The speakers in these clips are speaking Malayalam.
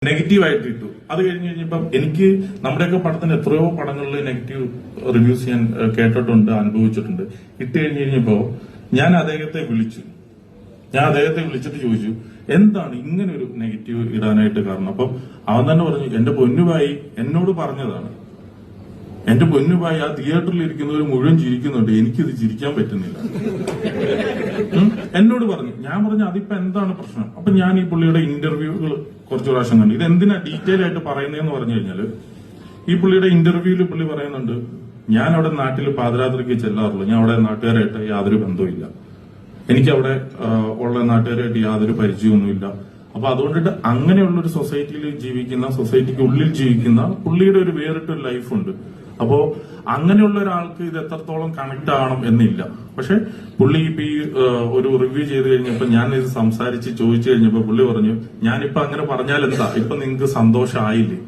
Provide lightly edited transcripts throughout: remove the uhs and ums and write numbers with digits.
നെഗറ്റീവായിട്ട് ഇട്ടു. അത് കഴിഞ്ഞപ്പം എനിക്ക് നമ്മുടെയൊക്കെ പടത്തിന് എത്രയോ പടങ്ങളിൽ നെഗറ്റീവ് റിവ്യൂസ് ഞാൻ കേട്ടിട്ടുണ്ട്, അനുഭവിച്ചിട്ടുണ്ട്. ഇട്ട് കഴിഞ്ഞപ്പോ ഞാൻ അദ്ദേഹത്തെ വിളിച്ചിട്ട് ചോദിച്ചു എന്താണ് ഇങ്ങനെ ഒരു നെഗറ്റീവ് ഇടാനായിട്ട് കാരണം. അപ്പം അവൻ തന്നെ പറഞ്ഞു എന്റെ പൊന്നുഭായി എന്നോട് പറഞ്ഞതാണ്, എന്റെ പൊന്നുഭായി ആ തിയേറ്ററിൽ ഇരിക്കുന്നവർ മുഴുവൻ ചിരിക്കുന്നുണ്ട്, എനിക്കിത് ചിരിക്കാൻ പറ്റുന്നില്ല എന്നോട് പറഞ്ഞു. ഞാൻ പറഞ്ഞു അതിപ്പോ എന്താണ് പ്രശ്നം. അപ്പൊ ഞാൻ ഈ പുള്ളിയുടെ ഇന്റർവ്യൂകൾ കുറച്ചു പ്രാവശ്യം കണ്ടു. ഇത് എന്തിനാ ഡീറ്റെയിൽ ആയിട്ട് പറയുന്നതെന്ന് പറഞ്ഞു കഴിഞ്ഞാല് ഈ പുള്ളിയുടെ ഇന്റർവ്യൂവിൽ പുള്ളി പറയുന്നുണ്ട് ഞാൻ അവിടെ നാട്ടിൽ പാതിരാത്രിക്ക് ചെല്ലാറുള്ളൂ, ഞാൻ അവിടെ നാട്ടുകാരായിട്ട് യാതൊരു ബന്ധവുമില്ല, എനിക്ക് അവിടെ ഉള്ള നാട്ടുകാരായിട്ട് യാതൊരു പരിചയമൊന്നുമില്ല. അപ്പൊ അതുകൊണ്ടിട്ട് അങ്ങനെയുള്ള ഒരു സൊസൈറ്റിയിൽ ജീവിക്കുന്ന, സൊസൈറ്റിക്ക് ഉള്ളിൽ ജീവിക്കുന്ന പുള്ളിയുടെ ഒരു വേറിട്ടൊരു ലൈഫുണ്ട്. അപ്പോ അങ്ങനെയുള്ള ഒരാൾക്ക് ഇത് എത്രത്തോളം കണക്ട് ആവണം എന്നില്ല. പക്ഷെ പുള്ളി ഇപ്പൊ ഈ ഒരു റിവ്യൂ ചെയ്ത് കഴിഞ്ഞപ്പോ ഞാൻ ഇത് സംസാരിച്ച് ചോദിച്ചു കഴിഞ്ഞപ്പോ പുള്ളി പറഞ്ഞു ഞാനിപ്പോ അങ്ങനെ പറഞ്ഞാൽ എന്താ, ഇപ്പൊ നിങ്ങൾക്ക് സന്തോഷമായില്ലേ,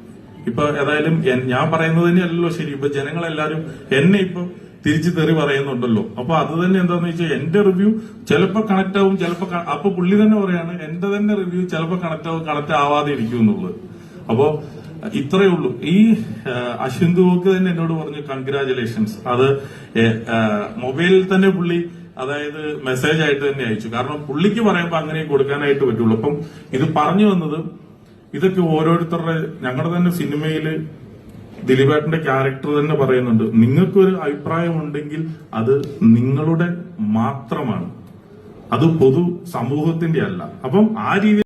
ഇപ്പൊ ഏതായാലും ഞാൻ പറയുന്നത് തന്നെയല്ലല്ലോ ശരി, ഇപ്പൊ ജനങ്ങളെല്ലാരും എന്നെ ഇപ്പൊ തിരിച്ചു തെറി പറയുന്നുണ്ടല്ലോ. അപ്പൊ അത് തന്നെ എന്താന്ന് വെച്ചാൽ എന്റെ റിവ്യൂ ചിലപ്പോ കണക്ട് ആവും, ചിലപ്പോ അപ്പൊ പുള്ളി തന്നെ പറയാണ് എന്റെ തന്നെ റിവ്യൂ ചിലപ്പോ കണക്ട് ആവാതെ ഇരിക്കും എന്നുള്ളത്. അപ്പോ ഇത്രയേ ഉള്ളൂ. ഈ അശ്വിന്ദുവോക്ക് തന്നെ എന്നോട് പറഞ്ഞു കൺഗ്രാചുലേഷൻസ്. അത് മൊബൈലിൽ തന്നെ പുള്ളി അതായത് മെസ്സേജ് ആയിട്ട് തന്നെ അയച്ചു. കാരണം പുള്ളിക്ക് പറയുമ്പോ അങ്ങനെ കൊടുക്കാനായിട്ട് പറ്റുള്ളൂ. അപ്പം ഇത് പറഞ്ഞു വന്നത് ഇതൊക്കെ ഓരോരുത്തരുടെ, ഞങ്ങളുടെ തന്നെ സിനിമയില് ദിലീപേട്ടന്റെ ക്യാരക്ടർ തന്നെ പറയുന്നുണ്ട് നിങ്ങൾക്കൊരു അഭിപ്രായം ഉണ്ടെങ്കിൽ അത് നിങ്ങളുടെ മാത്രമാണ്, അത് പൊതു സമൂഹത്തിന്റെ അല്ല. അപ്പം ആ രീതിയിൽ